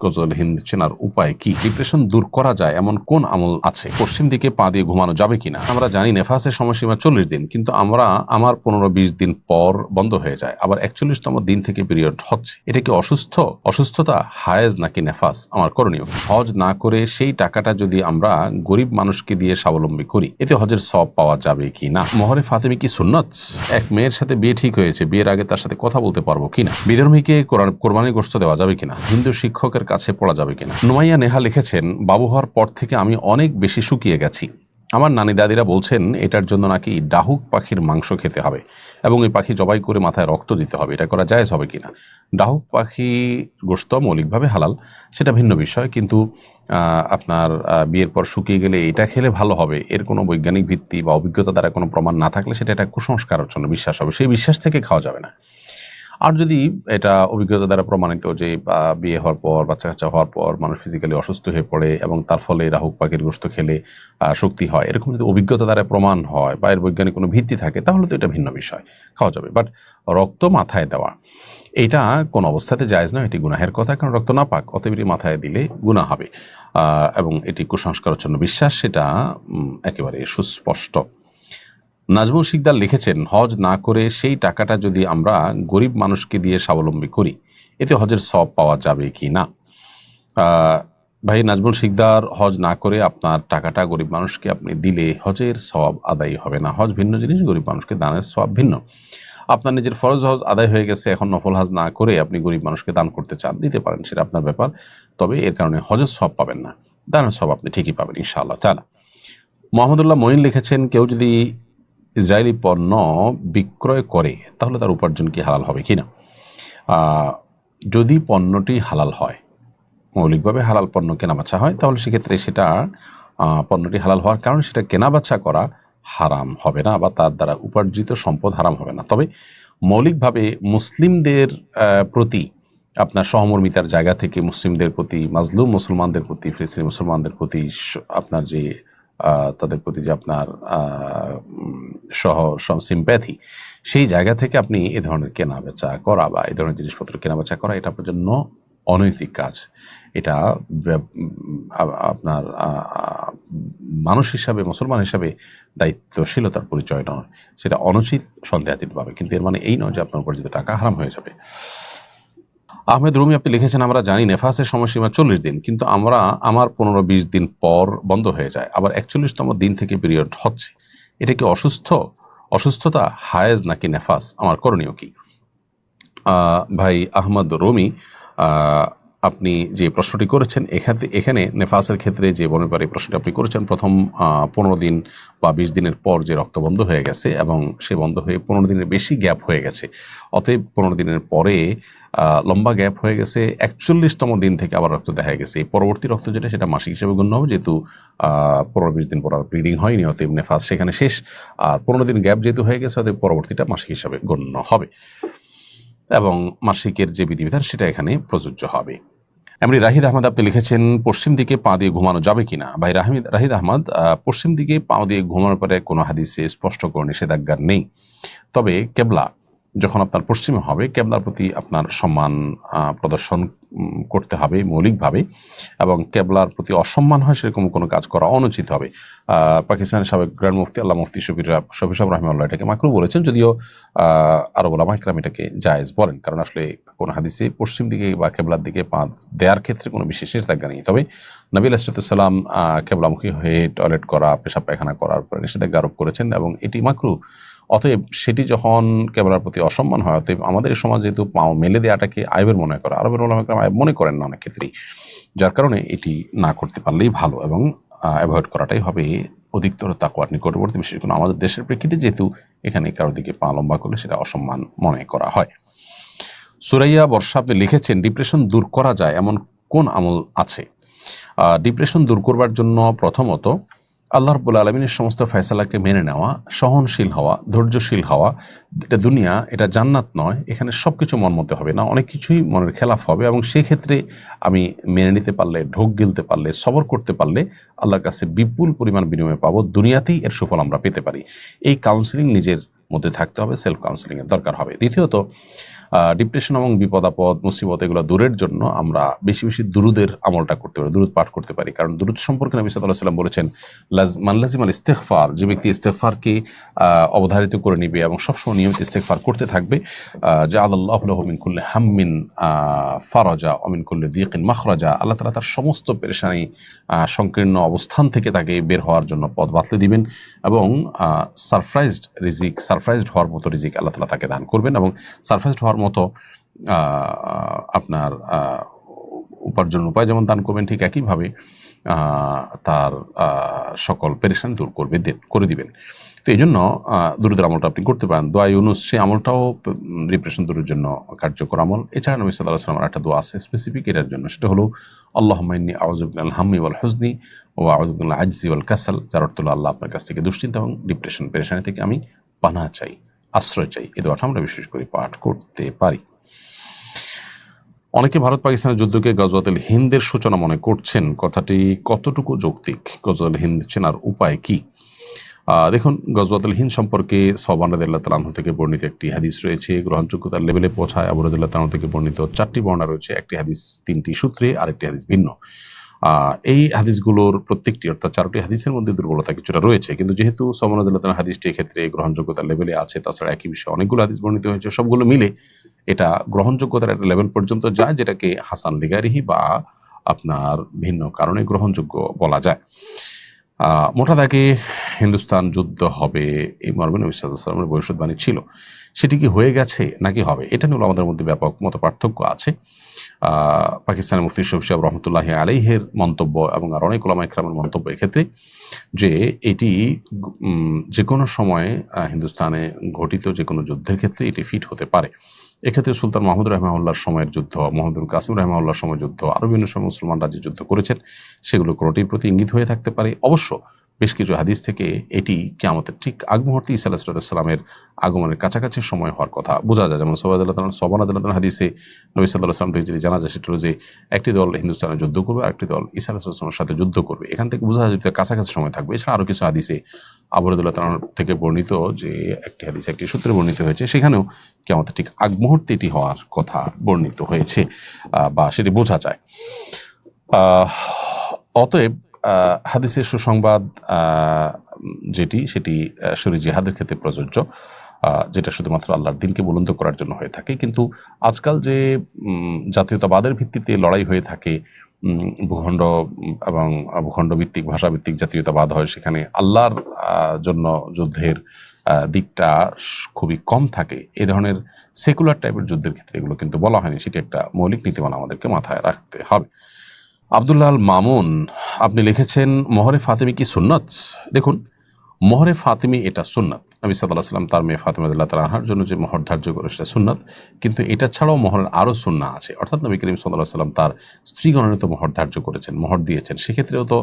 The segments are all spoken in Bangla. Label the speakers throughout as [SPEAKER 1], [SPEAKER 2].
[SPEAKER 1] গজল হিন্দ চেনার উপায় কি? ডিপ্রেশন দূর করা যায় এমন কোন আমল আছে? পশ্চিম দিকে পা দিয়ে ঘুমানো যাবে কিনা? আমরা জানি নেফাসের সময়সীমা 40 দিন, কিন্তু আমার 15-20 দিন পর বন্ধ হয়ে যায়, আবার 41তম দিন থেকে পিরিয়ড হচ্ছে। এটা কি অসুস্থতা, হায়েজ নাকি নেফাস? আমার করণীয় হজ না করে সেই টাকাটা যদি আমরা গরিব মানুষকে দিয়ে স্বাবলম্বী করি, এতে হজের সওয়াব পাওয়া যাবে কি না? মহরে ফাতেমি কি সুন্নত? এক মেয়ের সাথে বিয়ে ঠিক হয়েছে, বিয়ের আগে তার সাথে কথা বলতে পারবো কিনা? বিধর্মীকে কোরবানির গোশত দেওয়া যাবে কিনা? হিন্দু শিক্ষকের কাছে পড়া যাবে কিনা? নুমাইয়া নেহা লিখেছেন, বাবু হওয়ার পর থেকে আমি অনেক বেশি শুকিয়ে গেছি। আমার নানি দাদিরা বলছেন এটার জন্য নাকি ডাহুক পাখির মাংস খেতে হবে এবং এই পাখি জবাই করে মাথায় রক্ত দিতে হবে। এটা করা জায়েজ হবে কিনা? ডাহুক পাখি গোশত মৌলিকভাবে হালাল, সেটা ভিন্ন বিষয়, কিন্তু আপনার বিয়ের পর শুকিয়ে গেলে এটা খেলে ভালো হবে, এর কোনো বৈজ্ঞানিক ভিত্তি বা অভিজ্ঞতা দ্বারা কোনো প্রমাণ না থাকলে সেটা একটা কুসংস্কারের জন্য বিশ্বাস হবে, সেই বিশ্বাস থেকে খাওয়া যাবে না। আর যদি এটা অভিজ্ঞতা দ্বারা প্রমাণিত যে বিয়ে হওয়ার পর, বাচ্চা কাচ্চা হওয়ার পর মানুষ ফিজিক্যালি অসুস্থ হয়ে পড়ে এবং তার ফলে রাহুক পাখির গোশত খেলে শক্তি হয়, এরকম যদি অভিজ্ঞতা দ্বারা প্রমাণ হয় বা এর বৈজ্ঞানিক কোনো ভিত্তি থাকে, তাহলে তো এটা ভিন্ন বিষয়, খাওয়া যাবে। বাট রক্ত মাথায় দেওয়া এটা কোন অবস্থাতে জায়েজ নয়, এটি গুনাহের কথা, কারণ রক্ত না পাক, অতএব মাথায় দিলে গুনাহ হবে এবং এটি কুসংস্কারের জন্য বিশ্বাস, সেটা একেবারে সুস্পষ্ট। নাজমুল শিকদার লিখেছেন, হজ না করে সেই টাকাটা যদি আমরা গরিব মানুষকে দিয়ে স্বাবলম্বী করি, এতে হজের সওয়াব পাওয়া যাবে কি না? ভাই নাজমুল শিকদার, হজ না করে আপনার টাকাটা গরিব মানুষকে আপনি দিলে হজের সওয়াব আদায় হবে না। হজ ভিন্ন জিনিস, গরিব মানুষকে দানের সওয়াব ভিন্ন। আপনার নিজের ফরজ হজ আদায় হয়ে গেছে, এখন নফল হজ না করে আপনি গরিব মানুষকে দান করতে চান, দিতে পারেন, সেটা আপনার ব্যাপার, তবে এর কারণে হজের সওয়াব পাবেন না, দানের সওয়াব আপনি ঠিকই পাবেন ইনশাআল্লাহ তাআলা। মোহাম্মদুল্লাহ মঈন লিখেছেন, কেউ যদি ইসরায়েলি পণ্য বিক্রয় করে তাহলে তার উপার্জন কি হালাল হবে কিনা? যদি পণ্যটি হালাল হয়, মৌলিকভাবে হালাল পণ্য কেনাবেচা হয়, তাহলে সেক্ষেত্রে সেটা পণ্যটি হালাল হওয়ার কারণে সেটা কেনাবেচা করা হারাম হবে না বা তার দ্বারা উপার্জিত সম্পদ হারাম হবে না। তবে মৌলিকভাবে মুসলিমদের প্রতি আপনার সহমর্মিতার জায়গা থেকে মুসলিমদের প্রতি, মাজলুম মুসলমানদের প্রতি, ফিলিস্তিনি মুসলমানদের প্রতি আপনার যে তাদের প্রতি যে আপনার সিম্প্যাথি, সেই জায়গা থেকে আপনি এ ধরনের কেনাবেচা করা বা এই ধরনের জিনিসপত্র কেনাবেচা করা, এটা আপনার জন্য অনৈতিক কাজ। এটা আপনার মানুষ হিসাবে, মুসলমান হিসাবে দায়িত্বশীলতার পরিচয় নয়, সেটা অনুচিত সন্দেহাতীতভাবে, কিন্তু এর মানে এই নয় যে আপনার উপার্জিত টাকা হারাম হয়ে যাবে। আহমেদ রুমি আপনি লিখেছেন, আমরা জানি নেফাসের সময়সীমা 40 দিন, কিন্তু আমার 15-20 দিন পর বন্ধ হয়ে যায়, আবার 41তম দিন থেকে পিরিয়ড হচ্ছে। এটা কি অসুস্থতা, হায়েজ নাকি নেফাস? আমার করণীয় কি? ভাই আহমদ রুমি, আপনি যে প্রশ্নটি করেছেন, এখানে নেফাসের ক্ষেত্রে যে বর্ণিত প্রশ্নটি আপনি করেছেন, প্রথম 15 দিন বা 20 দিনের পর যে রক্ত বন্ধ হয়ে গেছে এবং সে বন্ধ হয়ে 15 দিনের বেশি গ্যাপ হয়ে গেছে, অতএব 15 দিনের পরে লম্বা গ্যাপ হয়ে গেছে, 41তম দিন থেকে আবার রক্ত দেখা গেছে, এই পরবর্তী রক্ত যেটা, সেটা মাসিক হিসেবে গণ্য হবে, যেহেতু 15-20 দিন পর আর ব্লিডিং হয়নি, অতএব নেফাস সেখানে শেষ। আর 15 দিন গ্যাপ যেহেতু হয়ে গেছে, অতএব পরবর্তীটা মাসিক হিসাবে গণ্য হবে এবং মাসিকের যে বিধিবিধান সেটা এখানে প্রযোজ্য হবে। এমনি রাহিদ আহমদ আপনি লিখেছেন, পশ্চিম দিকে পা দিয়ে ঘুমানো যাবে কিনা? ভাই রাহিদ আহমদ, পশ্চিম দিকে পা দিয়ে ঘুমানোর পরে কোনো হাদিসে স্পষ্ট করে নিষেধাজ্ঞা নেই, তবে কেবলা যখন আপনার পশ্চিমে হবে, কেবলার প্রতি আপনার সম্মান প্রদর্শন করতে হবে মৌলিকভাবে, এবং কেবলার প্রতি অসম্মান হয় সেরকম কোনো কাজ করা অনুচিত হবে। পাকিস্তানের সাবেক গ্র্যান্ড মুফতি আল্লাহ মুফতি শফি সাহেব রাহিমাহুল্লাহ এটাকে মাকরু বলেছেন, যদিও আরব উলামা ইকরাম এটাকে জায়েজ বলেন, কারণ আসলে কোনো হাদিসে পশ্চিম দিকে বা কেবলার দিকে পা দেওয়ার ক্ষেত্রে কোনো বিশেষ নিষেধাজ্ঞা নেই। তবে নবী আলাইহিস সালাম কেবলামুখী হয়ে টয়লেট করা, পেশাব পায়খানা করার পরে নিষেধাজ্ঞা আরোপ করেছেন এবং এটি মাকরু। অতএব সেটি যখন কেবলার প্রতি অসম্মান হয়, অতএব আমাদের সমাজ যেহেতু পাও মেলে দেওয়াটাকে আইবের মনে করে, আরবের উলামা ইকরাম আইব মনে করেন না অনেক ক্ষেত্রেই, যার কারণে এটি না করতে পারলেই ভালো এবং অ্যাভয়েড করাটাই হবে অধিকতর তাকওয়ার নিকটবর্তী, বিশেষ করে আমাদের দেশের প্রেক্ষিতে, যেহেতু এখানে কারোর দিকে পা লম্বা করলে সেটা অসম্মান মনে করা হয়। সুরাইয়া বর্ষা আপনি লিখেছেন, ডিপ্রেশন দূর করা যায় এমন কোন আমল আছে? ডিপ্রেশন দূর করবার জন্য প্রথমত আল্লাহ রাব্বুল আলামিনের সমস্ত ফয়সালাকে মেনে নেওয়া, সহনশীল হওয়া, ধৈর্যশীল হওয়া। এটা দুনিয়া, এটা জান্নাত নয়, এখানে সব কিছু মন মতে হবে না, অনেক কিছুই মনের খেলাফ হবে, এবং সেই ক্ষেত্রে আমি মেনে নিতে পারলে, ঢোক গিলতে পারলে, সবর করতে পারলে আল্লাহর কাছে বিপুল পরিমাণ বিনিময় পাবো, দুনিয়াতেই এর সুফল আমরা পেতে পারি। এই কাউন্সিলিং নিজের মধ্যে থাকতে হবে, সেলফ কাউন্সিলিংয়ের দরকার হবে। দ্বিতীয়ত ডিপ্রেশন এবং বিপদ আপদ মুসিবত এগুলো দূরের জন্য আমরা বেশি বেশি দুরুদের আমলটা করতে পারি, দুরুদ পাঠ করতে পারি। কারণ দুরুদ সম্পর্কে নবী সাল্লাল্লাহু আলাইহি ওয়াসাল্লাম বলেছেন, মান লাজিমাল ইস্তিগফার, যে ব্যক্তি ইস্তিগফারকে অবধারিত করে নিবে এবং সবসময় নিয়মিত ইস্তিগফার করতে থাকবে, জাআলাল্লাহু লাহু মিন কুল্লি হাম্মিন ফারাজা ওয়া মিন কুল্লি দিকিন মাখরাজা, আল্লাহ তাআলা তার সমস্ত পেরেশানি সংকীর্ণ অবস্থান থেকে তাকে বের হওয়ার জন্য পথ বাতলে দিবেন এবং সারপ্রাইজড হওয়ার মতো রিজিক আল্লাহ তাআলা তাকে দান করবেন এবং সারপ্রাইজড হওয়ার মতো আপনার উপার্জনের উপায় যেমন দান করবেন, ঠিক একইভাবে তার সকল পেরেশানি দূর করে দিবেন। তো এই জন্য দুরুদের আমলটা আপনি করতে পারেন। দোয়া ইউনুস, সেই আমলটাও ডিপ্রেশন দূরের জন্য কার্যকর আমল। এছাড়া নবী সাল্লাল্লাহু আলাইহি ওয়াসাল্লামের একটা দোয়া আছে স্পেসিফিক এটার জন্য, সেটা হলো আল্লাহুম্মা ইন্নী আউযু মিনাল হাম্মি ওয়াল হুজনি ওয়া আউযু মিনাল আজজি ওয়াল কাসাল, যার অর্থ হলো আল্লাহ আপনার কাছ থেকে দুশ্চিন্তা এবং ডিপ্রেশন পেরেশানি থেকে আমি পানাহ চাই, আশ্রয় চাই। এই দোয়াটা আমরা বিশেষ করে পাঠ করতে পারি। অনেকে ভারত পাকিস্তানের যুদ্ধকে গজওয়াতুল হিন্দের সূচনা মনে করছেন, কথাটি কতটুকু যৌক্তিক? গজওয়াতুল হিন্দ চেনার উপায় কি? দেখুন, গজওয়াতুল হিন্দ সম্পর্কে সওবান রাদিয়াল্লাহু তাআলা আনহু থেকে বর্ণিত একটি হাদিস রয়েছে, গ্রহণযোগ্যতার লেভেলে পৌঁছায়। আবু রাদিয়াল্লাহু তাআলা থেকে বর্ণিত 4টি বর্ণনা রয়েছে, একটি হাদিস 3টি সূত্রে, আরেকটি হাদিস ভিন্ন। এই হাদিসগুলোর প্রত্যেকটি, অর্থাৎ 4টি হাদিসের মধ্যে দুর্বলতা কিছুটা রয়েছে, কিন্তু যেহেতু সওবান রাদিয়াল্লাহু তাআলা হাদিসটি এক্ষেত্রে গ্রহণযোগ্যতার লেভেলে আছে, তাছাড়া একই বিষয়ে অনেকগুলো হাদিস বর্ণিত হয়েছে, সবগুলো মিলে এটা গ্রহণযোগ্যতার একটা লেভেল পর্যন্ত যায়, যেটাকে হাসান লিগারিহি বা আপনার ভিন্ন কারণে গ্রহণযোগ্য বলা যায়। মোটা দাগে হিন্দুস্তান যুদ্ধ হবে এই মর্মে নবী সাল্লাল্লাহু আলাইহি ওয়াসাল্লামের ভবিষ্যৎবাণী ছিল। সেটি কি হয়ে গেছে নাকি হবে, এটা নিয়ে আমাদের মধ্যে ব্যাপক মত পার্থক্য আছে। পাকিস্তানের মুফতি শফি সাহেব রহমতুল্লাহি আলাইহির মন্তব্য এবং আর অনেক উলামা ইকরামের মন্তব্য এক্ষেত্রে যে এটি যে কোনো সময়ে হিন্দুস্তানে ঘটিত যে কোনো যুদ্ধের ক্ষেত্রে এটি ফিট হতে পারে। এক্ষেত্রে সুলতান মাহমুদ রাহিমাহুল্লাহর সময়ের যুদ্ধ, মোহাম্মদ বিন কাসিম রাহিমাহুল্লাহর সময়ের যুদ্ধ, আরও বিভিন্ন সময় মুসলমান রাজ্যে যুদ্ধ করেছেন, সেগুলো কোনোটির প্রতি ইঙ্গিত হয়ে থাকতে পারে। অবশ্য বেশ কিছু হাদিস থেকে এটি কিয়ামতের ঠিক আগ মুহূর্তে ঈসা আলাইহিস সালামের আগমনের কাছাকাছি সময় হওয়ার কথা বোঝা যায়। যেমন সওবান রাদিয়াল্লাহু তাআলা হাদিসে নবী সাল্লাল্লাহু আলাইহি ওয়াসাল্লাম থেকে যেটি জানা যায় সেটা হলো যে একটি দল হিন্দুস্তানে যুদ্ধ করবে, আরেকটি দল ঈসা আলাইহিস সালামের সাথে যুদ্ধ করবে। এখান থেকে বোঝা যায় যে কাছাকাছি সময় থাকবে। এছাড়া আরও কিছু হাদিসে আবু রাদিয়াল্লাহু তাআলা থেকে বর্ণিত, যে একটি হাদিস একটি সূত্রে বর্ণিত হয়েছে, সেখানেও কিয়ামতের ঠিক আগ মুহূর্তে এটি হওয়ার কথা বর্ণিত হয়েছে বা সেটি বোঝা যায়। অতএব হাদিসের সুসংবাদ সেটি শরী জিহাদের ক্ষেত্রে প্রযোজ্য, যেটা শুধুমাত্র আল্লাহর দ্বীনকে বুলন্দ করার জন্য হয়ে থাকে। কিন্তু আজকাল যে জাতীয়তাবাদের ভিত্তিতে লড়াই হয়ে থাকে, ভূখণ্ড এবং ভূখণ্ডভিত্তিক ভাষাভিত্তিক জাতীয়তাবাদ হয়, সেখানে আল্লাহর জন্য যুদ্ধের দিকটা খুবই কম থাকে। এ ধরনের সেকুলার টাইপের যুদ্ধের ক্ষেত্রে এগুলো কিন্তু বলা হয়নি, সেটি একটা মৌলিক নীতিমালা আমাদেরকে মাথায় রাখতে হবে। আব্দুল্লাহ আল মামুন, আপনি লিখেছেন মোহরে ফাতেমি কি সুন্নত? দেখুন, মোহরে ফাতেমি এটা সুন্নাত। নবী সাল্লাল্লাহু আলাইহি ওয়াসাল্লাম তার মেয়ে ফাতেমা রাদিয়াল্লাহু তাআলা আনহার জন্য যে মোহর ধার্য করে সেটা সুন্নাত, কিন্তু এটা ছাড়াও মোহরের আরও সুন্নাহ আছে। অর্থাৎ নবী করিম সাল্লাল্লাহু আলাইহি ওয়াসাল্লাম তার স্ত্রীগণের তো মোহর ধার্য করেছেন, মোহর দিয়েছেন, সেক্ষেত্রেও তো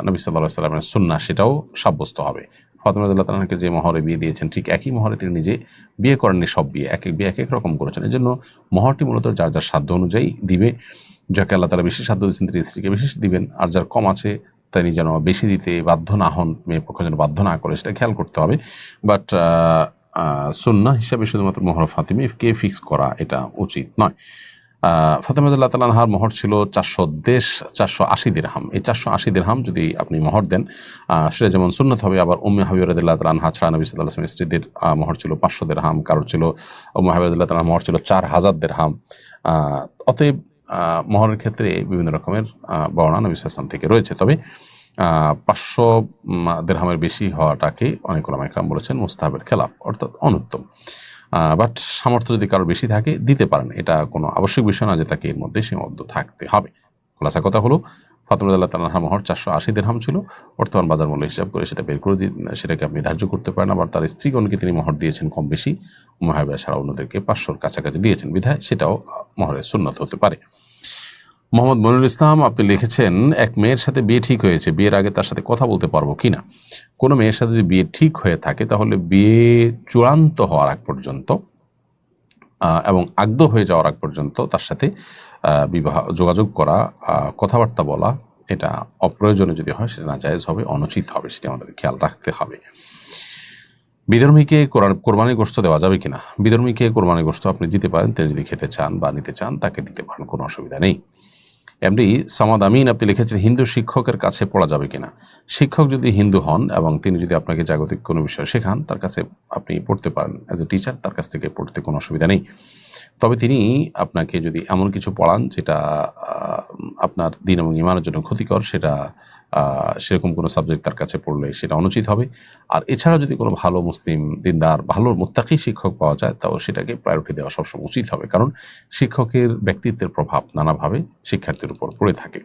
[SPEAKER 1] নবী সাল্লাল্লাহু আলাইহি ওয়াসাল্লামের সুন্নাহ সেটাও সাব্যস্ত হবে। ফাতেমা রাদিয়াল্লাহু তাআলা আনহাকে যে মোহরে বিয়ে দিয়েছেন, ঠিক একই মোহরে তিনি নিজে বিয়ে করেননি, সব বিয়ে এক এক বিয়ে এক এক রকম করেছেন। এই জন্য মোহরটি মূলত যার যার সাধ্য অনুযায়ী দিবে। যাকে আল্লাহ তাআলা বেশি সাধ্য দিয়েছেন তিনি স্ত্রীকে বেশি দিবেন, আর যার কম আছে তিনি যেন বেশি দিতে বাধ্য না হন, মেয়ে পক্ষ যেন বাধ্য না করে, সেটা খেয়াল করতে হবে। বাট সুন্নাহ হিসাবে শুধুমাত্র মোহর ফাতেমিকে ফিক্স করা এটা উচিত নয়। ফাতেমা রাদিয়াল্লাহু তাআলা আনহার মোহর ছিল 480 দিরহাম। এই 480 দিরহাম যদি আপনি মোহর দেন, সেটা যেমন সুন্নাত হবে। আবার উম্মে হাবিবা রাদিয়াল্লাহু তাআলা আনহা ছাড়া নবী সাল্লাল্লাহু আলাইহি ওয়াসাল্লামের স্ত্রীদের মোহর ছিল 500 দিরহাম, কারোর ছিল, উম্মে হাবিবা রাদিয়াল্লাহু তাআলার মোহর ছিল 4000 দিরহাম। অতএব মোহরের ক্ষেত্রে বিভিন্ন রকমের বর্ণনা নবী সাল্লাল্লাহু আলাইহি ওয়াসাল্লাম থেকে রয়েছে। তবে 500 দিরহামের বেশি হওয়াটাকে অনেক উলামা ইকরাম বলেছেন মুস্তাহাবের খেলাফ, অর্থাৎ অনুত্তম। বাট সামর্থ্য যদি কারোর বেশি থাকে দিতে পারেন, এটা কোনো আবশ্যক বিষয় না যে তাকে এর মধ্যে সীমাবদ্ধ থাকতে হবে। খোলাসা কথা হলো, ফাতেমা রাদিয়াল্লাহু তাআলা আনহার মোহর 480 দিরহাম ছিল। বর্তমান বাজার মূল্য হিসাব করে সেটা বের করে সেটাকে আপনি ধার্য করতে পারেন। আবার তার স্ত্রীগণকে তিনি মোহর দিয়েছেন কম বেশি, উম্মে হাবিবা ছাড়া অন্যদেরকে 500-র কাছাকাছি দিয়েছেন, বিধায় সেটাও মোহরের সুন্নত হতে পারে। মোহাম্মদ মনিরুল ইসলাম, আপনি লিখেছেন এক মেয়ের সাথে বিয়ে ঠিক হয়েছে, বিয়ের আগে তার সাথে কথা বলতে পারবো কিনা? কোনো মেয়ের সাথে যদি বিয়ে ঠিক হয়ে থাকে তাহলে বিয়ে চূড়ান্ত হওয়ার আগ পর্যন্ত এবং আগদ হয়ে যাওয়ার আগ পর্যন্ত তার সাথে যোগাযোগ করা, কথাবার্তা বলা, এটা অপ্রয়োজনীয় যদি হয় সেটা নাজায়েজ হবে, অনুচিত হবে, সেটা আমাদের খেয়াল রাখতে হবে। বিধর্মীকে কোরবানি গোশত দেওয়া যাবে কিনা? বিধর্মীকে কোরবানি গোশত আপনি দিতে পারেন, তিনি যদি খেতে চান বা নিতে চান তাকে দিতে পারেন, কোনো অসুবিধা নেই। এমডি সামাদ আমিন আপনি লিখেছেন হিন্দু শিক্ষকের কাছে পড়া যাবে কিনা? শিক্ষক যদি হিন্দু হন এবং তিনি যদি আপনাকে জাগতিক কোনো বিষয় শেখান, তার কাছে আপনি পড়তে পারেন, অ্যাজ এ টিচার তার কাছ থেকে পড়তে কোনো অসুবিধা নেই। তবে তিনি আপনাকে যদি এমন কিছু পড়ান যেটা আপনার দিন এবং ইমানের জন্য ক্ষতিকর, সেটা সেরকম কোনো সাবজেক্ট তার কাছে পড়লে সেটা অনুচিত হবে। আর এছাড়া যদি কোনো ভালো মুসলিম দিনদার ভালো মুত্তাকি শিক্ষক পাওয়া যায়, তাও সেটাকে প্রায়োরিটি দেওয়া সবসময় উচিত হবে, কারণ শিক্ষকের ব্যক্তিত্বের প্রভাব নানাভাবে শিক্ষার্থীর উপর পড়ে থাকে।